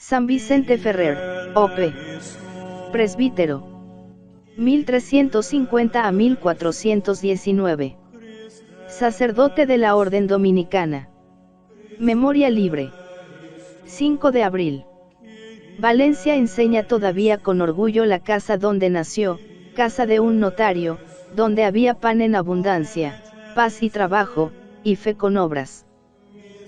San Vicente Ferrer, O.P. Presbítero. 1350 a 1419. Sacerdote de la Orden Dominicana. Memoria libre. 5 de abril. Valencia enseña todavía con orgullo la casa donde nació, casa de un notario, donde había pan en abundancia, paz y trabajo, y fe con obras.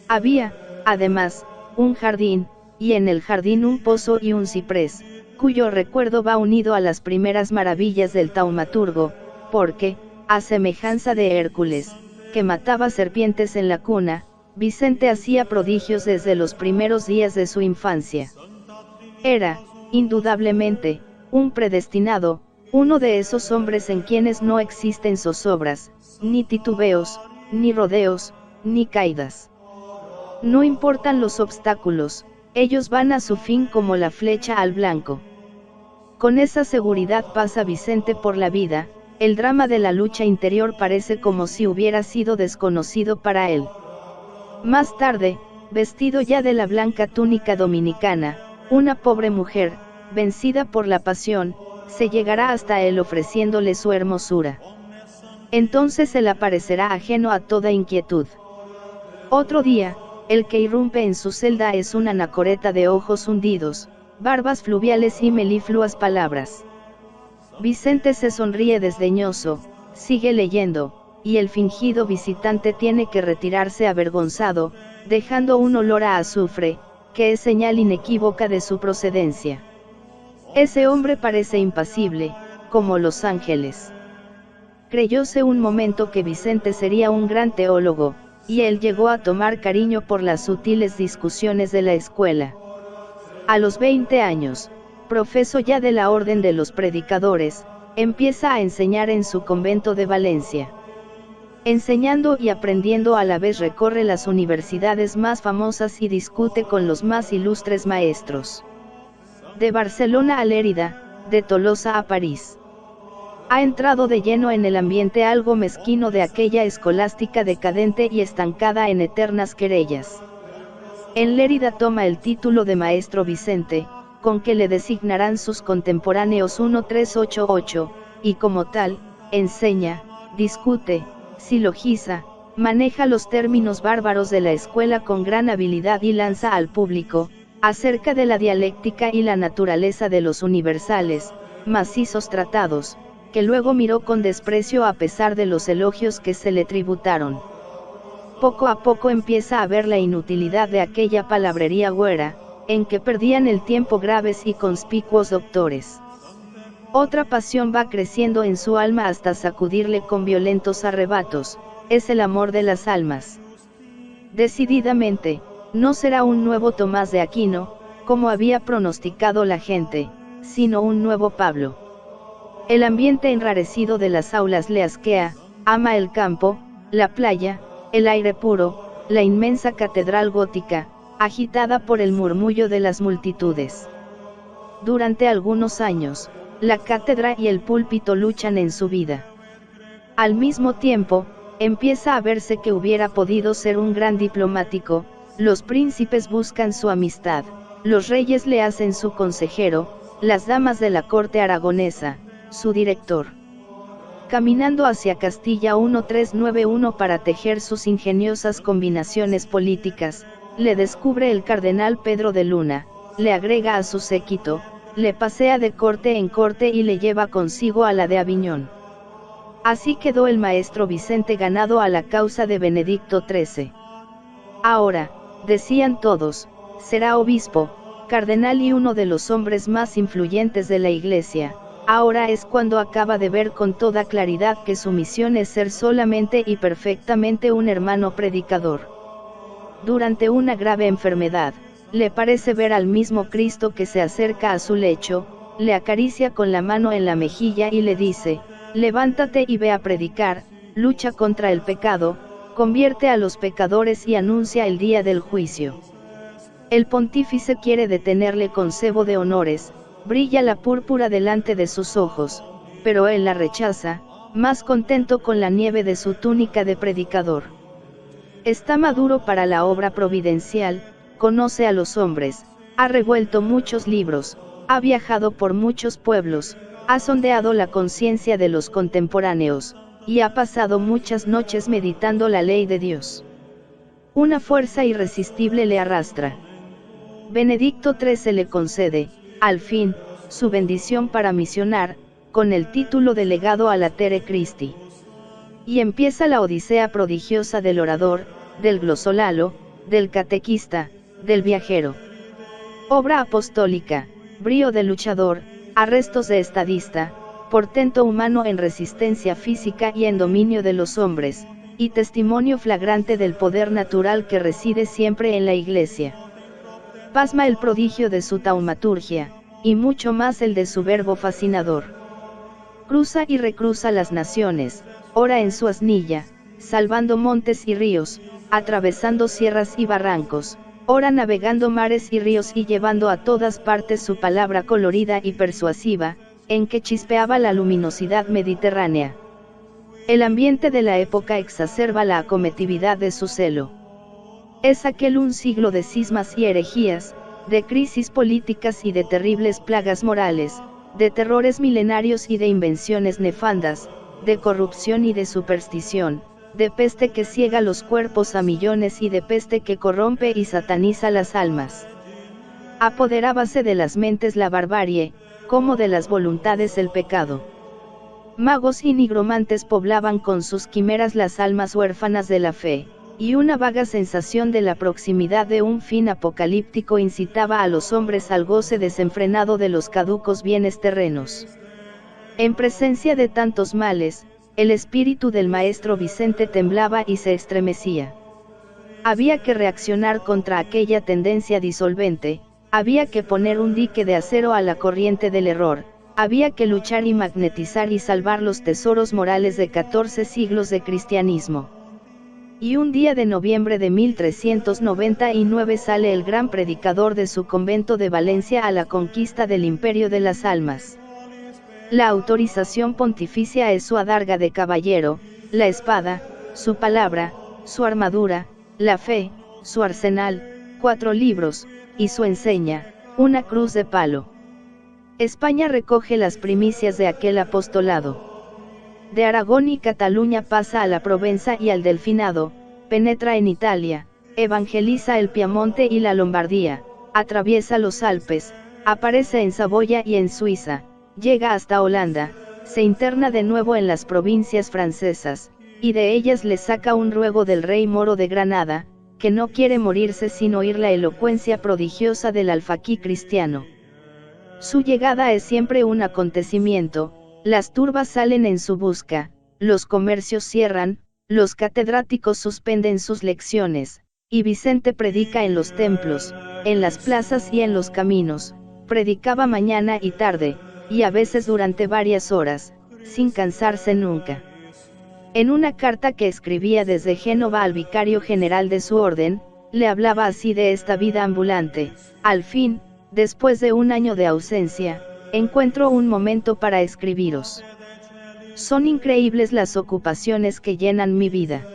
Había, además, un jardín, y en el jardín un pozo y un ciprés, cuyo recuerdo va unido a las primeras maravillas del taumaturgo, porque, a semejanza de Hércules, que mataba serpientes en la cuna, Vicente hacía prodigios desde los primeros días de su infancia. Era, indudablemente, un predestinado, uno de esos hombres en quienes no existen zozobras, ni titubeos, ni rodeos, ni caídas. No importan los obstáculos, ellos van a su fin como la flecha al blanco. Con esa seguridad pasa Vicente por la vida, el drama de la lucha interior parece como si hubiera sido desconocido para él. Más tarde, vestido ya de la blanca túnica dominicana, una pobre mujer, vencida por la pasión, se llegará hasta él ofreciéndole su hermosura. Entonces él aparecerá ajeno a toda inquietud. Otro día, el que irrumpe en su celda es una anacoreta de ojos hundidos, barbas fluviales y melifluas palabras. Vicente se sonríe desdeñoso, sigue leyendo, y el fingido visitante tiene que retirarse avergonzado, dejando un olor a azufre, que es señal inequívoca de su procedencia. Ese hombre parece impasible, como los ángeles. Creyóse un momento que Vicente sería un gran teólogo, y él llegó a tomar cariño por las sutiles discusiones de la escuela. A los 20 años, profeso ya de la Orden de los Predicadores, empieza a enseñar en su convento de Valencia. Enseñando y aprendiendo a la vez recorre las universidades más famosas y discute con los más ilustres maestros. De Barcelona a Lérida, de Tolosa a París. Ha entrado de lleno en el ambiente algo mezquino de aquella escolástica decadente y estancada en eternas querellas. En Lérida toma el título de Maestro Vicente, con que le designarán sus contemporáneos 1388, y como tal, enseña, discute, silogiza, maneja los términos bárbaros de la escuela con gran habilidad y lanza al público, acerca de la dialéctica y la naturaleza de los universales, macizos tratados, que luego miró con desprecio a pesar de los elogios que se le tributaron. Poco a poco empieza a ver la inutilidad de aquella palabrería güera, en que perdían el tiempo graves y conspicuos doctores. Otra pasión va creciendo en su alma hasta sacudirle con violentos arrebatos, es el amor de las almas. Decididamente, no será un nuevo Tomás de Aquino, como había pronosticado la gente, sino un nuevo Pablo. El ambiente enrarecido de las aulas le asquea, ama el campo, la playa, el aire puro, la inmensa catedral gótica, agitada por el murmullo de las multitudes. Durante algunos años, la cátedra y el púlpito luchan en su vida. Al mismo tiempo, empieza a verse que hubiera podido ser un gran diplomático, los príncipes buscan su amistad, los reyes le hacen su consejero, las damas de la corte aragonesa, su director. Caminando hacia Castilla 1391 para tejer sus ingeniosas combinaciones políticas, le descubre el cardenal Pedro de Luna, le agrega a su séquito, le pasea de corte en corte y le lleva consigo a la de Aviñón. Así quedó el maestro Vicente ganado a la causa de Benedicto XIII. Ahora, decían todos, será obispo, cardenal y uno de los hombres más influyentes de la Iglesia. Ahora es cuando acaba de ver con toda claridad que su misión es ser solamente y perfectamente un hermano predicador. Durante una grave enfermedad, le parece ver al mismo Cristo que se acerca a su lecho, le acaricia con la mano en la mejilla y le dice, levántate y ve a predicar, lucha contra el pecado, convierte a los pecadores y anuncia el día del juicio. El pontífice quiere detenerle con cebo de honores, brilla la púrpura delante de sus ojos, pero él la rechaza, más contento con la nieve de su túnica de predicador. Está maduro para la obra providencial, conoce a los hombres, Ha revuelto muchos libros, ha viajado por muchos pueblos, ha sondeado la conciencia de los contemporáneos, y ha pasado muchas noches meditando la ley de Dios. Una fuerza irresistible le arrastra. Benedicto XIII le concede, al fin, su bendición para misionar, con el título de legado a Latere Christi. Y empieza la odisea prodigiosa del orador, del glosolalo, del catequista, del viajero. Obra apostólica, brío de luchador, arrestos de estadista, portento humano en resistencia física y en dominio de los hombres, y testimonio flagrante del poder natural que reside siempre en la Iglesia. Pasma el prodigio de su taumaturgia, y mucho más el de su verbo fascinador. Cruza y recruza las naciones, ora en su asnilla, salvando montes y ríos, atravesando sierras y barrancos, ora navegando mares y ríos y llevando a todas partes su palabra colorida y persuasiva, en que chispeaba la luminosidad mediterránea. El ambiente de la época exacerba la acometividad de su celo. Es aquel un siglo de cismas y herejías, de crisis políticas y de terribles plagas morales, de terrores milenarios y de invenciones nefandas, de corrupción y de superstición, de peste que ciega los cuerpos a millones y de peste que corrompe y sataniza las almas. Apoderábase de las mentes la barbarie, como de las voluntades el pecado. Magos y nigromantes poblaban con sus quimeras las almas huérfanas de la fe, y una vaga sensación de la proximidad de un fin apocalíptico incitaba a los hombres al goce desenfrenado de los caducos bienes terrenos. En presencia de tantos males, el espíritu del maestro Vicente temblaba y se estremecía. Había que reaccionar contra aquella tendencia disolvente, había que poner un dique de acero a la corriente del error, había que luchar y magnetizar y salvar los tesoros morales de 14 siglos de cristianismo. Y un día de noviembre de 1399 sale el gran predicador de su convento de Valencia a la conquista del imperio de las almas. La autorización pontificia es su adarga de caballero, la espada, su palabra, su armadura, la fe, su arsenal, 4 libros, y su enseña, una cruz de palo. España recoge las primicias de aquel apostolado. De Aragón y Cataluña pasa a la Provenza y al Delfinado, penetra en Italia, evangeliza el Piamonte y la Lombardía, atraviesa los Alpes, aparece en Saboya y en Suiza, llega hasta Holanda, se interna de nuevo en las provincias francesas, y de ellas le saca un ruego del rey Moro de Granada, que no quiere morirse sin oír la elocuencia prodigiosa del alfaquí cristiano. Su llegada es siempre un acontecimiento, las turbas salen en su busca, los comercios cierran, los catedráticos suspenden sus lecciones, y Vicente predica en los templos, en las plazas y en los caminos, predicaba mañana y tarde, y a veces durante varias horas, sin cansarse nunca. En una carta que escribía desde Génova al vicario general de su orden, le hablaba así de esta vida ambulante: al fin, después de un año de ausencia, encuentro un momento para escribiros. Son increíbles las ocupaciones que llenan mi vida.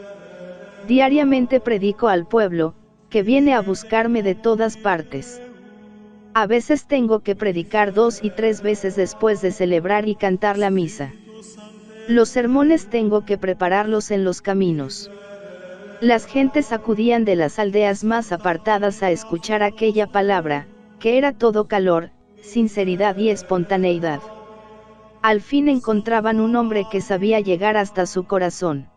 Diariamente predico al pueblo, que viene a buscarme de todas partes. A veces tengo que predicar 2 y 3 veces después de celebrar y cantar la misa. Los sermones tengo que prepararlos en los caminos. Las gentes acudían de las aldeas más apartadas a escuchar aquella palabra, que era todo calor, sinceridad y espontaneidad. Al fin encontraban un hombre que sabía llegar hasta su corazón.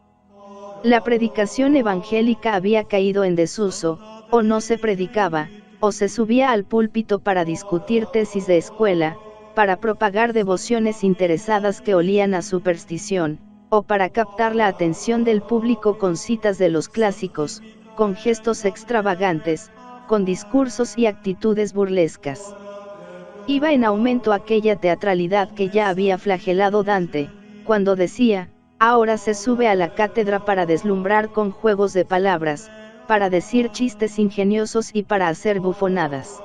La predicación evangélica había caído en desuso, o no se predicaba, o se subía al púlpito para discutir tesis de escuela, para propagar devociones interesadas que olían a superstición, o para captar la atención del público con citas de los clásicos, con gestos extravagantes, con discursos y actitudes burlescas. Iba en aumento aquella teatralidad que ya había flagelado Dante, cuando decía: ahora se sube a la cátedra para deslumbrar con juegos de palabras, para decir chistes ingeniosos y para hacer bufonadas.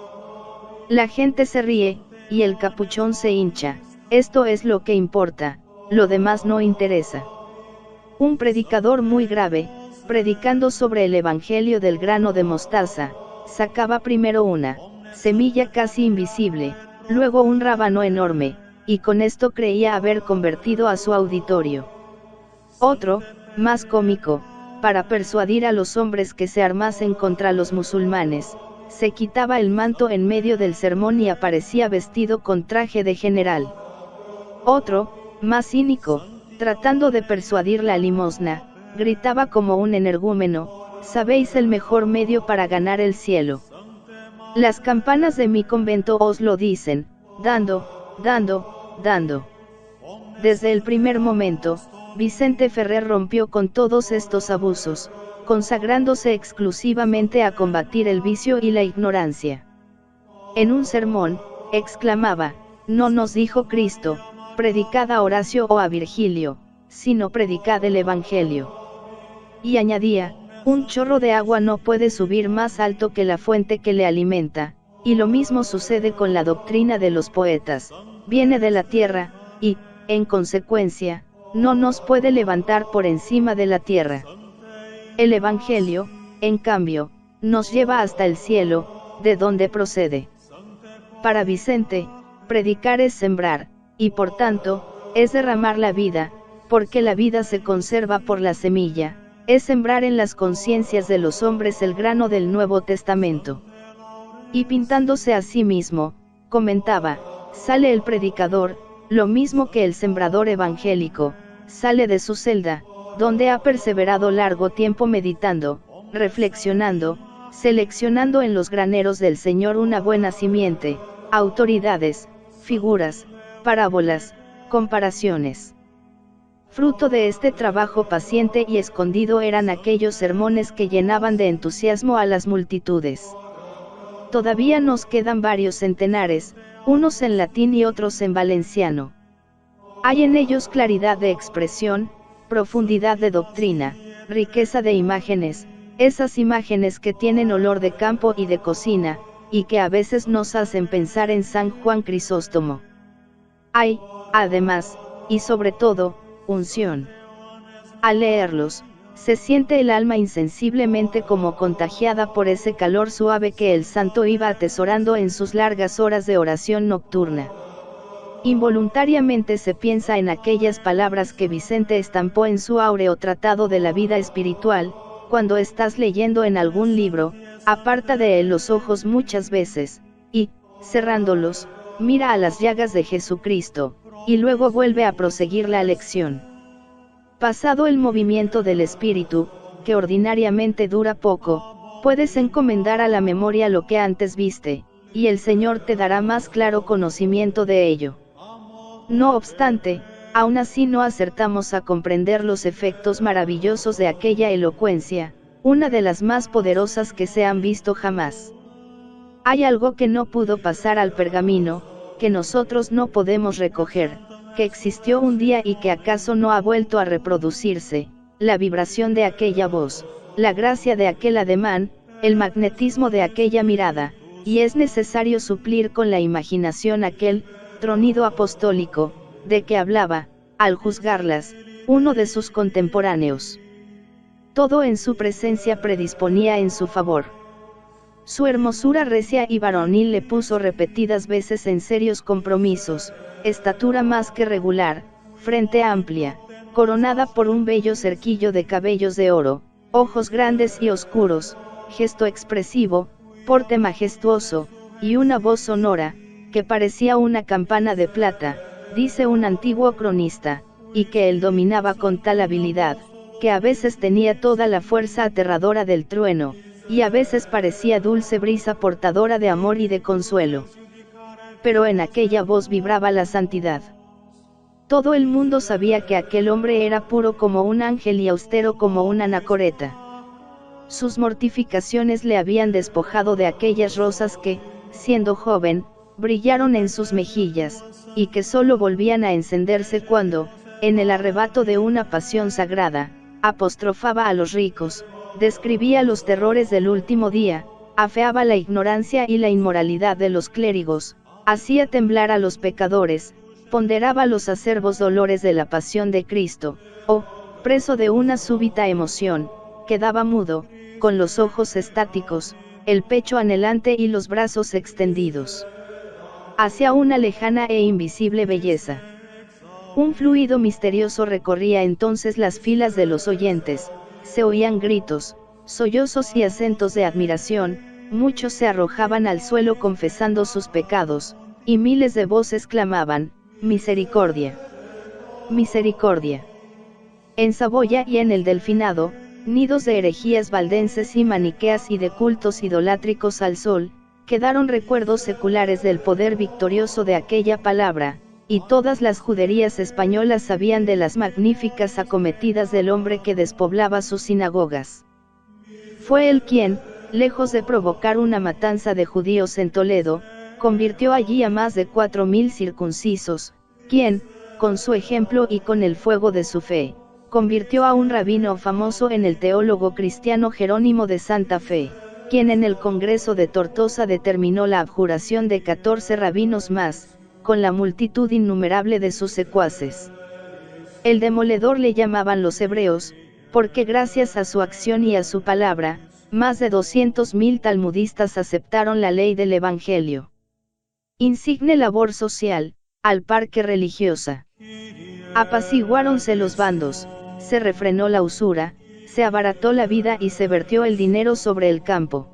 La gente se ríe, y el capuchón se hincha, esto es lo que importa, lo demás no interesa. Un predicador muy grave, predicando sobre el evangelio del grano de mostaza, sacaba primero una semilla casi invisible, luego un rábano enorme, y con esto creía haber convertido a su auditorio. Otro, más cómico, para persuadir a los hombres que se armasen contra los musulmanes, se quitaba el manto en medio del sermón y aparecía vestido con traje de general. Otro, más cínico, tratando de persuadir la limosna, gritaba como un energúmeno: «Sabéis el mejor medio para ganar el cielo. Las campanas de mi convento os lo dicen, dando, dando, dando». Desde el primer momento, Vicente Ferrer rompió con todos estos abusos, consagrándose exclusivamente a combatir el vicio y la ignorancia. En un sermón, exclamaba: «No nos dijo Cristo, predicad a Horacio o a Virgilio, sino predicad el Evangelio». Y añadía: «Un chorro de agua no puede subir más alto que la fuente que le alimenta, y lo mismo sucede con la doctrina de los poetas, viene de la tierra, y, en consecuencia, no nos puede levantar por encima de la tierra. El Evangelio, en cambio, nos lleva hasta el cielo, de donde procede». Para Vicente, predicar es sembrar, y por tanto, es derramar la vida, porque la vida se conserva por la semilla, es sembrar en las conciencias de los hombres el grano del Nuevo Testamento. Y pintándose a sí mismo, comentaba: «Sale el predicador, lo mismo que el sembrador evangélico, sale de su celda, donde ha perseverado largo tiempo meditando, reflexionando, seleccionando en los graneros del Señor una buena simiente, autoridades, figuras, parábolas, comparaciones». Fruto de este trabajo paciente y escondido eran aquellos sermones que llenaban de entusiasmo a las multitudes. Todavía nos quedan varios centenares, unos en latín y otros en valenciano. Hay en ellos claridad de expresión, profundidad de doctrina, riqueza de imágenes, esas imágenes que tienen olor de campo y de cocina, y que a veces nos hacen pensar en San Juan Crisóstomo. Hay, además, y sobre todo, unción. Al leerlos, se siente el alma insensiblemente como contagiada por ese calor suave que el santo iba atesorando en sus largas horas de oración nocturna. Involuntariamente se piensa en aquellas palabras que Vicente estampó en su áureo tratado de la vida espiritual: «Cuando estás leyendo en algún libro, aparta de él los ojos muchas veces, y, cerrándolos, mira a las llagas de Jesucristo, y luego vuelve a proseguir la lección». Pasado el movimiento del espíritu, que ordinariamente dura poco, puedes encomendar a la memoria lo que antes viste, y el Señor te dará más claro conocimiento de ello. No obstante, aún así no acertamos a comprender los efectos maravillosos de aquella elocuencia, una de las más poderosas que se han visto jamás. Hay algo que no pudo pasar al pergamino, que nosotros no podemos recoger, que existió un día y que acaso no ha vuelto a reproducirse: la vibración de aquella voz, la gracia de aquel ademán, el magnetismo de aquella mirada, y es necesario suplir con la imaginación aquel tronido apostólico, de que hablaba, al juzgarlas, uno de sus contemporáneos. Todo en su presencia predisponía en su favor. Su hermosura recia y varonil le puso repetidas veces en serios compromisos: estatura más que regular, frente amplia, coronada por un bello cerquillo de cabellos de oro, ojos grandes y oscuros, gesto expresivo, porte majestuoso, y una voz sonora, que parecía una campana de plata, dice un antiguo cronista, y que él dominaba con tal habilidad, que a veces tenía toda la fuerza aterradora del trueno, y a veces parecía dulce brisa portadora de amor y de consuelo. Pero en aquella voz vibraba la santidad. Todo el mundo sabía que aquel hombre era puro como un ángel y austero como una anacoreta. Sus mortificaciones le habían despojado de aquellas rosas que, siendo joven, brillaron en sus mejillas, y que solo volvían a encenderse cuando, en el arrebato de una pasión sagrada, apostrofaba a los ricos, describía los terrores del último día, afeaba la ignorancia y la inmoralidad de los clérigos, hacía temblar a los pecadores, ponderaba los acerbos dolores de la pasión de Cristo, o, preso de una súbita emoción, quedaba mudo, con los ojos estáticos, el pecho anhelante y los brazos extendidos hacia una lejana e invisible belleza. Un fluido misterioso recorría entonces las filas de los oyentes, se oían gritos, sollozos y acentos de admiración, muchos se arrojaban al suelo confesando sus pecados, y miles de voces clamaban, misericordia. Misericordia. En Saboya y en el Delfinado, nidos de herejías valdenses y maniqueas y de cultos idolátricos al sol, quedaron recuerdos seculares del poder victorioso de aquella palabra, y todas las juderías españolas sabían de las magníficas acometidas del hombre que despoblaba sus sinagogas. Fue él quien, lejos de provocar una matanza de judíos en Toledo, convirtió allí a más de 4.000 circuncisos, quien, con su ejemplo y con el fuego de su fe, convirtió a un rabino famoso en el teólogo cristiano Jerónimo de Santa Fe, quien en el Congreso de Tortosa determinó la abjuración de 14 rabinos más, con la multitud innumerable de sus secuaces. El demoledor le llamaban los hebreos, porque gracias a su acción y a su palabra, más de 200.000 talmudistas aceptaron la ley del Evangelio. Insigne labor social, al par que religiosa. Apaciguáronse los bandos, se refrenó la usura, se abarató la vida y se vertió el dinero sobre el campo.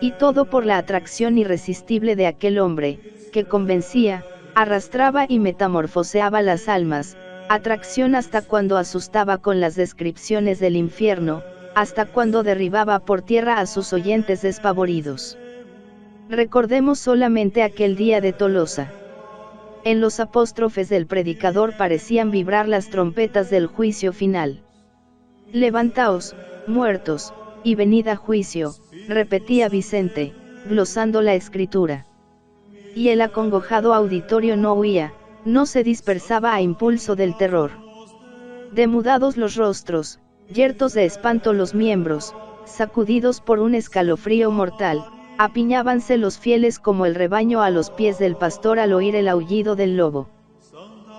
Y todo por la atracción irresistible de aquel hombre, que convencía, arrastraba y metamorfoseaba las almas, atracción hasta cuando asustaba con las descripciones del infierno, hasta cuando derribaba por tierra a sus oyentes despavoridos. Recordemos solamente aquel día de Tolosa. En los apóstrofes del predicador parecían vibrar las trompetas del juicio final. Levantaos, muertos, y venid a juicio, repetía Vicente, glosando la escritura. Y el acongojado auditorio no huía, no se dispersaba a impulso del terror. Demudados los rostros, yertos de espanto los miembros, sacudidos por un escalofrío mortal, apiñábanse los fieles como el rebaño a los pies del pastor al oír el aullido del lobo.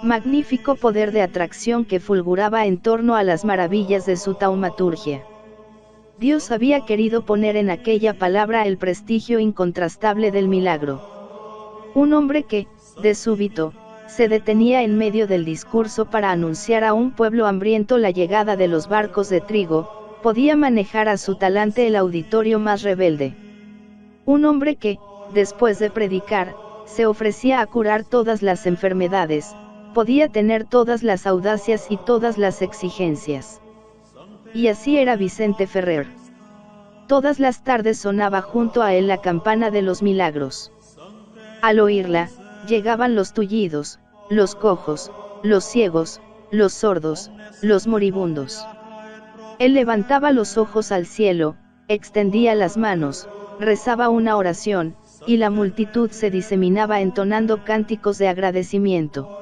Magnífico poder de atracción que fulguraba en torno a las maravillas de su taumaturgia. Dios había querido poner en aquella palabra el prestigio incontrastable del milagro. Un hombre que, de súbito, se detenía en medio del discurso para anunciar a un pueblo hambriento la llegada de los barcos de trigo, podía manejar a su talante el auditorio más rebelde. Un hombre que, después de predicar, se ofrecía a curar todas las enfermedades, podía tener todas las audacias y todas las exigencias. Y así era Vicente Ferrer. Todas las tardes sonaba junto a él la campana de los milagros. Al oírla, llegaban los tullidos, los cojos, los ciegos, los sordos, los moribundos. Él levantaba los ojos al cielo, extendía las manos, rezaba una oración, y la multitud se diseminaba entonando cánticos de agradecimiento.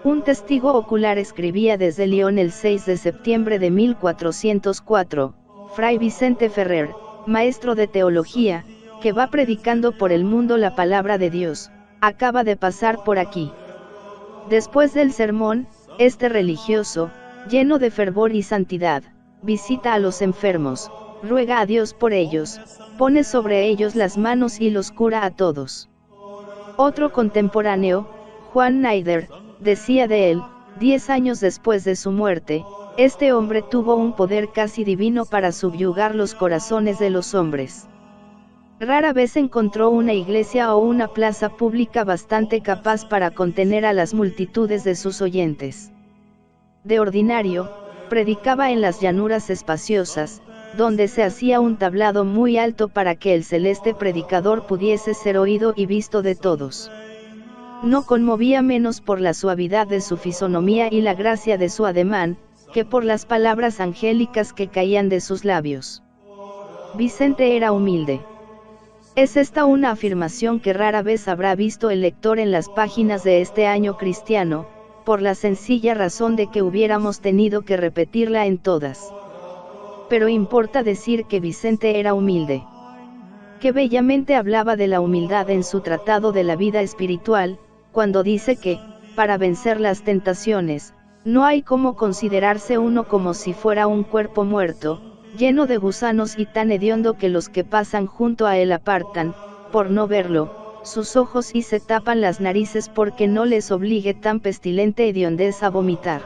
Un testigo ocular escribía desde León el 6 de septiembre de 1404, Fray Vicente Ferrer, maestro de teología, que va predicando por el mundo la palabra de Dios, acaba de pasar por aquí. Después del sermón, este religioso, lleno de fervor y santidad, visita a los enfermos, ruega a Dios por ellos, pone sobre ellos las manos y los cura a todos. Otro contemporáneo, Juan Naider, decía de él, 10 años después de su muerte, este hombre tuvo un poder casi divino para subyugar los corazones de los hombres. Rara vez encontró una iglesia o una plaza pública bastante capaz para contener a las multitudes de sus oyentes. De ordinario, predicaba en las llanuras espaciosas, donde se hacía un tablado muy alto para que el celeste predicador pudiese ser oído y visto de todos. No conmovía menos por la suavidad de su fisonomía y la gracia de su ademán, que por las palabras angélicas que caían de sus labios. Vicente era humilde. Es esta una afirmación que rara vez habrá visto el lector en las páginas de este año cristiano, por la sencilla razón de que hubiéramos tenido que repetirla en todas. Pero importa decir que Vicente era humilde. Que bellamente hablaba de la humildad en su tratado de la vida espiritual, cuando dice que, para vencer las tentaciones, no hay como considerarse uno como si fuera un cuerpo muerto, lleno de gusanos y tan hediondo que los que pasan junto a él apartan, por no verlo, sus ojos y se tapan las narices porque no les obligue tan pestilente hediondez a vomitar.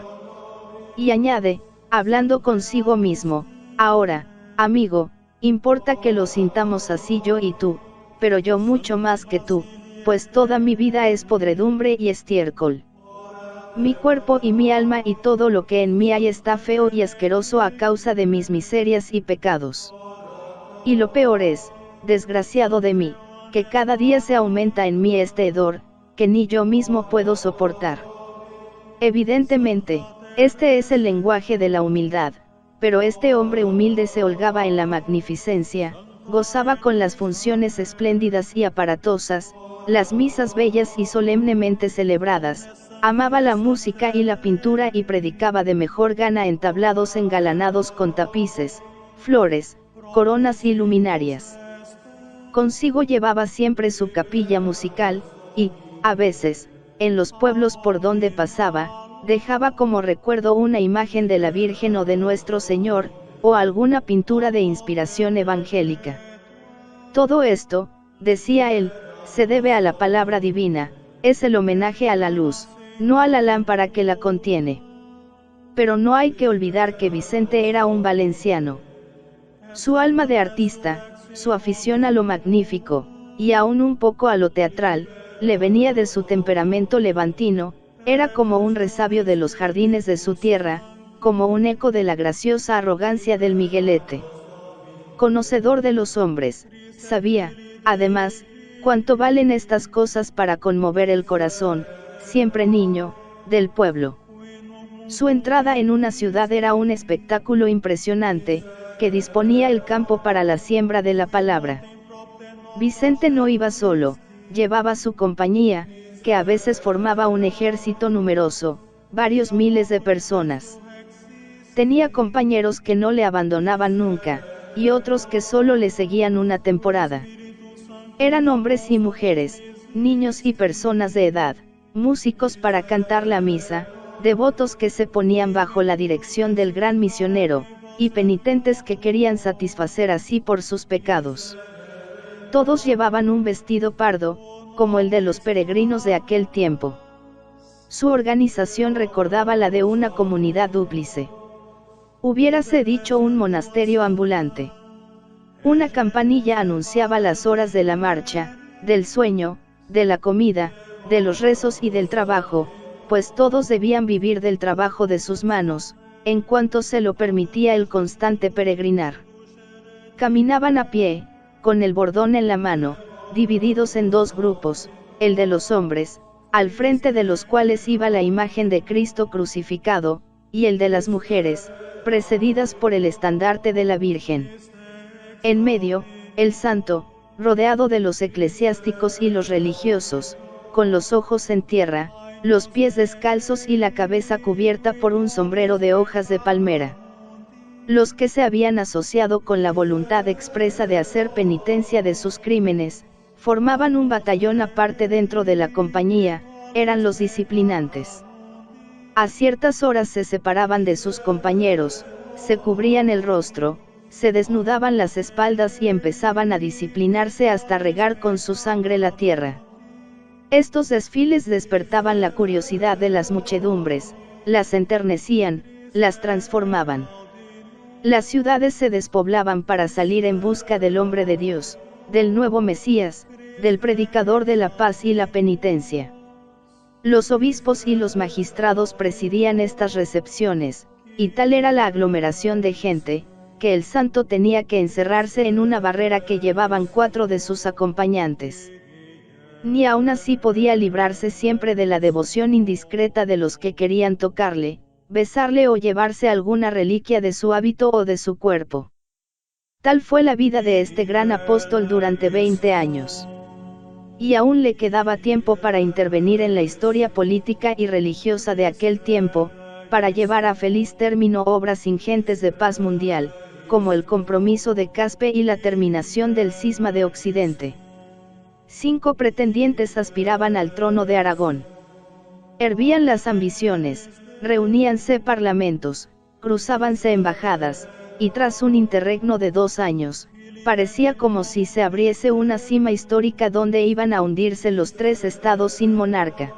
Y añade, hablando consigo mismo, ahora, amigo, importa que lo sintamos así yo y tú, pero yo mucho más que tú, pues toda mi vida es podredumbre y estiércol. Mi cuerpo y mi alma y todo lo que en mí hay está feo y asqueroso a causa de mis miserias y pecados. Y lo peor es, desgraciado de mí, que cada día se aumenta en mí este hedor, que ni yo mismo puedo soportar. Evidentemente, este es el lenguaje de la humildad, pero este hombre humilde se holgaba en la magnificencia, gozaba con las funciones espléndidas y aparatosas, las misas bellas y solemnemente celebradas, amaba la música y la pintura y predicaba de mejor gana en tablados engalanados con tapices, flores, coronas y luminarias. Consigo llevaba siempre su capilla musical, y, a veces, en los pueblos por donde pasaba, dejaba como recuerdo una imagen de la Virgen o de Nuestro Señor, o alguna pintura de inspiración evangélica. Todo esto, decía él, se debe a la palabra divina, es el homenaje a la luz, no a la lámpara que la contiene. Pero no hay que olvidar que Vicente era un valenciano. Su alma de artista, su afición a lo magnífico, y aún un poco a lo teatral, le venía de su temperamento levantino, era como un resabio de los jardines de su tierra, como un eco de la graciosa arrogancia del Miguelete. Conocedor de los hombres, sabía, además, cuánto valen estas cosas para conmover el corazón, siempre niño, del pueblo. Su entrada en una ciudad era un espectáculo impresionante, que disponía el campo para la siembra de la palabra. Vicente no iba solo, llevaba su compañía, que a veces formaba un ejército numeroso, varios miles de personas. Tenía compañeros que no le abandonaban nunca, y otros que solo le seguían una temporada. Eran hombres y mujeres, niños y personas de edad, músicos para cantar la misa, devotos que se ponían bajo la dirección del gran misionero, y penitentes que querían satisfacer así por sus pecados. Todos llevaban un vestido pardo, como el de los peregrinos de aquel tiempo. Su organización recordaba la de una comunidad dúplice. Hubiérase dicho un monasterio ambulante. Una campanilla anunciaba las horas de la marcha, del sueño, de la comida, de los rezos y del trabajo, pues todos debían vivir del trabajo de sus manos, en cuanto se lo permitía el constante peregrinar. Caminaban a pie, con el bordón en la mano, divididos en dos grupos, el de los hombres, al frente de los cuales iba la imagen de Cristo crucificado, y el de las mujeres, precedidas por el estandarte de la Virgen. En medio, el santo, rodeado de los eclesiásticos y los religiosos, con los ojos en tierra, los pies descalzos y la cabeza cubierta por un sombrero de hojas de palmera. Los que se habían asociado con la voluntad expresa de hacer penitencia de sus crímenes, formaban un batallón aparte dentro de la compañía, eran los disciplinantes. A ciertas horas se separaban de sus compañeros, se cubrían el rostro, se desnudaban las espaldas y empezaban a disciplinarse hasta regar con su sangre la tierra. Estos desfiles despertaban la curiosidad de las muchedumbres, las enternecían, las transformaban. Las ciudades se despoblaban para salir en busca del hombre de Dios, del nuevo Mesías, del predicador de la paz y la penitencia. Los obispos y los magistrados presidían estas recepciones, y tal era la aglomeración de gente, que el santo tenía que encerrarse en una barrera que llevaban 4 de sus acompañantes. Ni aún así podía librarse siempre de la devoción indiscreta de los que querían tocarle, besarle o llevarse alguna reliquia de su hábito o de su cuerpo. Tal fue la vida de este gran apóstol durante 20 años. Y aún le quedaba tiempo para intervenir en la historia política y religiosa de aquel tiempo, para llevar a feliz término obras ingentes de paz mundial, como el compromiso de Caspe y la terminación del cisma de Occidente. 5 pretendientes aspiraban al trono de Aragón. Hervían las ambiciones, reuníanse parlamentos, cruzábanse embajadas, y tras un interregno de 2 años, parecía como si se abriese una cima histórica donde iban a hundirse los 3 estados sin monarca.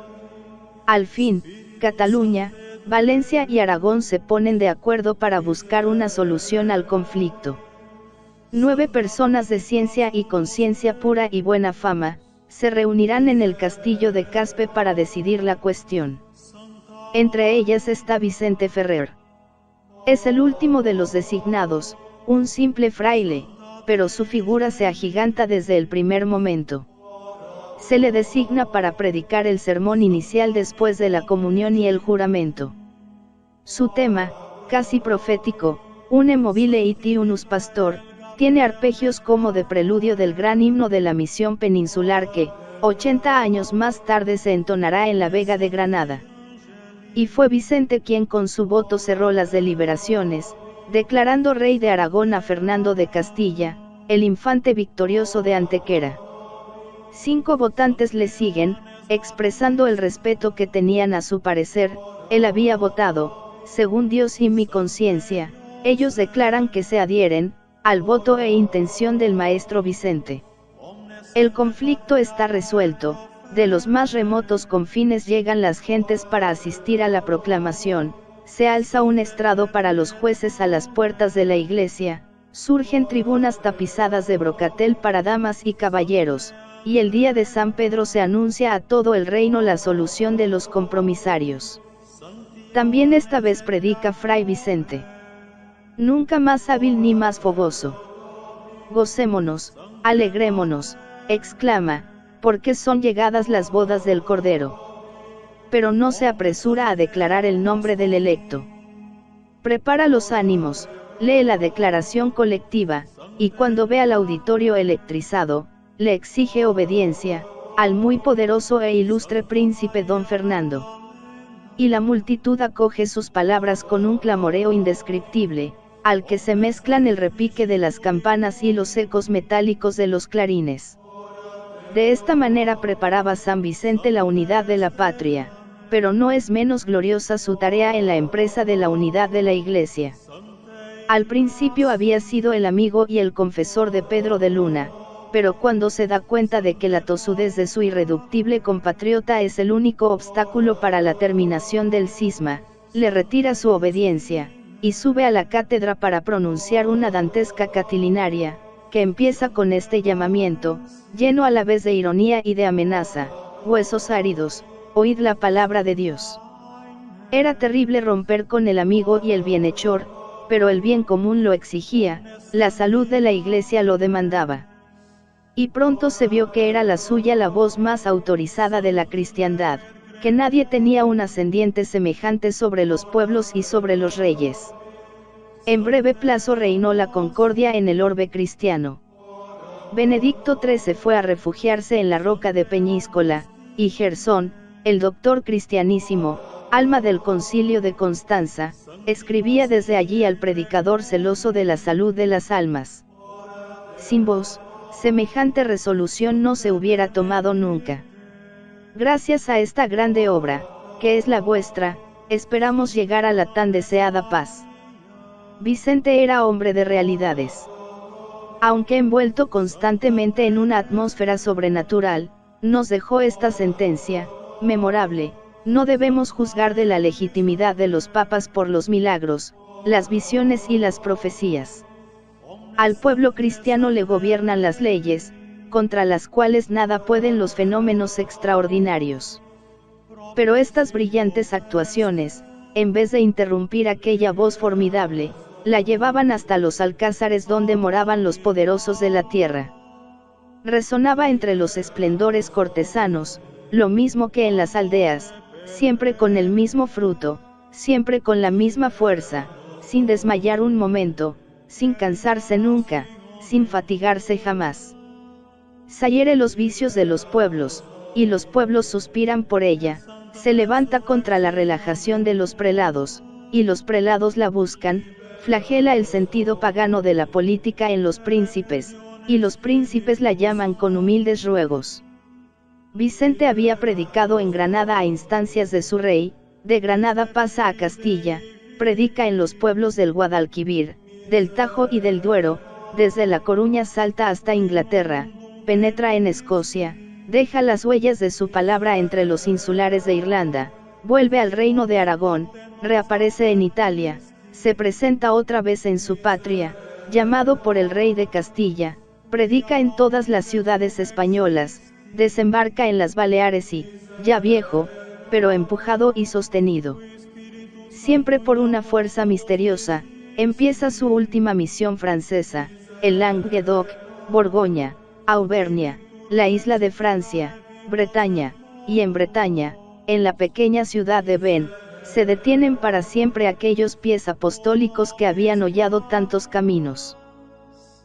Al fin, Cataluña, Valencia y Aragón se ponen de acuerdo para buscar una solución al conflicto. 9 personas de ciencia y conciencia pura y buena fama, se reunirán en el castillo de Caspe para decidir la cuestión. Entre ellas está Vicente Ferrer. Es el último de los designados, un simple fraile, pero su figura se agiganta desde el primer momento. Se le designa para predicar el sermón inicial después de la comunión y el juramento. Su tema, casi profético, Une movile iti unus pastor, tiene arpegios como de preludio del gran himno de la misión peninsular que, 80 años más tarde se entonará en la Vega de Granada. Y fue Vicente quien con su voto cerró las deliberaciones, declarando rey de Aragón a Fernando de Castilla, el infante victorioso de Antequera. 5 votantes le siguen, expresando el respeto que tenían a su parecer. Él había votado, según Dios y mi conciencia. Ellos declaran que se adhieren al voto e intención del maestro Vicente. El conflicto está resuelto. De los más remotos confines llegan las gentes para asistir a la proclamación, se alza un estrado para los jueces a las puertas de la iglesia, surgen tribunas tapizadas de brocatel para damas y caballeros, y el día de San Pedro se anuncia a todo el reino la solución de los compromisarios. También esta vez predica Fray Vicente. Nunca más hábil ni más fogoso. Gocémonos, alegrémonos, exclama, porque son llegadas las bodas del Cordero. Pero no se apresura a declarar el nombre del electo. Prepara los ánimos, lee la declaración colectiva, y cuando ve al auditorio electrizado, le exige obediencia, al muy poderoso e ilustre príncipe don Fernando. Y la multitud acoge sus palabras con un clamoreo indescriptible, al que se mezclan el repique de las campanas y los ecos metálicos de los clarines. De esta manera preparaba San Vicente la unidad de la patria, pero no es menos gloriosa su tarea en la empresa de la unidad de la Iglesia. Al principio había sido el amigo y el confesor de Pedro de Luna, pero cuando se da cuenta de que la tosudez de su irreductible compatriota es el único obstáculo para la terminación del cisma, le retira su obediencia, y sube a la cátedra para pronunciar una dantesca catilinaria, que empieza con este llamamiento, lleno a la vez de ironía y de amenaza: huesos áridos, oíd la palabra de Dios. Era terrible romper con el amigo y el bienhechor, pero el bien común lo exigía, la salud de la Iglesia lo demandaba. Y pronto se vio que era la suya la voz más autorizada de la cristiandad, que nadie tenía un ascendiente semejante sobre los pueblos y sobre los reyes. En breve plazo reinó la concordia en el orbe cristiano. Benedicto XIII fue a refugiarse en la roca de Peñíscola, y Gersón, el doctor cristianísimo, alma del concilio de Constanza, escribía desde allí al predicador celoso de la salud de las almas: sin vos, semejante resolución no se hubiera tomado nunca. Gracias a esta grande obra, que es la vuestra, esperamos llegar a la tan deseada paz. Vicente era hombre de realidades. Aunque envuelto constantemente en una atmósfera sobrenatural, nos dejó esta sentencia, memorable: no debemos juzgar de la legitimidad de los papas por los milagros, las visiones y las profecías. Al pueblo cristiano le gobiernan las leyes, contra las cuales nada pueden los fenómenos extraordinarios. Pero estas brillantes actuaciones, en vez de interrumpir aquella voz formidable, la llevaban hasta los alcázares donde moraban los poderosos de la tierra. Resonaba entre los esplendores cortesanos, lo mismo que en las aldeas, siempre con el mismo fruto, siempre con la misma fuerza, sin desmayar un momento, sin cansarse nunca, sin fatigarse jamás. Sayere los vicios de los pueblos, y los pueblos suspiran por ella, se levanta contra la relajación de los prelados, y los prelados la buscan, flagela el sentido pagano de la política en los príncipes, y los príncipes la llaman con humildes ruegos. Vicente había predicado en Granada a instancias de su rey, de Granada pasa a Castilla, predica en los pueblos del Guadalquivir, del Tajo y del Duero, desde La Coruña salta hasta Inglaterra, penetra en Escocia, deja las huellas de su palabra entre los insulares de Irlanda, vuelve al reino de Aragón, reaparece en Italia, se presenta otra vez en su patria, llamado por el rey de Castilla, predica en todas las ciudades españolas, desembarca en las Baleares y, ya viejo, pero empujado y sostenido siempre por una fuerza misteriosa, empieza su última misión francesa, el Languedoc, Borgoña, Auvernia, la isla de Francia, Bretaña, y en Bretaña, en la pequeña ciudad de Ben, se detienen para siempre aquellos pies apostólicos que habían hollado tantos caminos.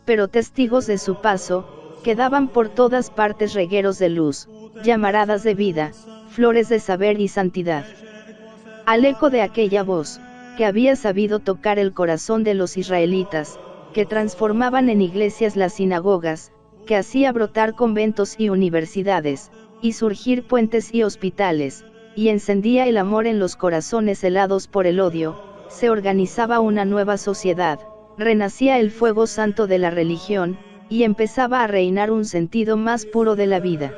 Pero testigos de su paso, quedaban por todas partes regueros de luz, llamaradas de vida, flores de saber y santidad. Al eco de aquella voz, que había sabido tocar el corazón de los israelitas, que transformaban en iglesias las sinagogas, que hacía brotar conventos y universidades, y surgir puentes y hospitales, y encendía el amor en los corazones helados por el odio, se organizaba una nueva sociedad, renacía el fuego santo de la religión, y empezaba a reinar un sentido más puro de la vida.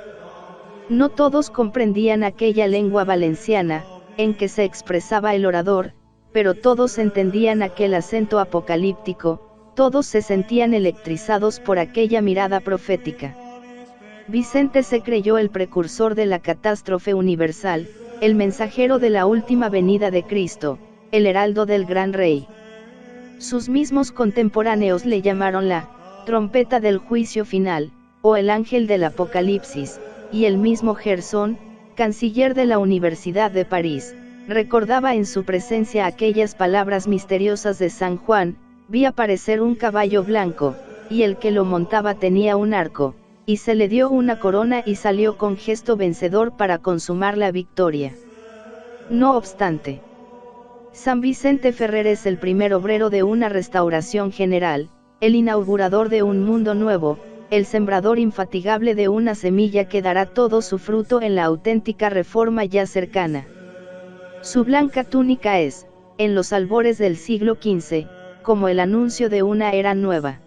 No todos comprendían aquella lengua valenciana, en que se expresaba el orador, pero todos entendían aquel acento apocalíptico, todos se sentían electrizados por aquella mirada profética. Vicente se creyó el precursor de la catástrofe universal, el mensajero de la última venida de Cristo, el heraldo del gran rey. Sus mismos contemporáneos le llamaron la trompeta del juicio final, o el ángel del Apocalipsis, y el mismo Gerson, canciller de la Universidad de París, recordaba en su presencia aquellas palabras misteriosas de San Juan: vi aparecer un caballo blanco, y el que lo montaba tenía un arco, y se le dio una corona y salió con gesto vencedor para consumar la victoria. No obstante, San Vicente Ferrer es el primer obrero de una restauración general, el inaugurador de un mundo nuevo, el sembrador infatigable de una semilla que dará todo su fruto en la auténtica reforma ya cercana. Su blanca túnica es, en los albores del siglo XV, como el anuncio de una era nueva.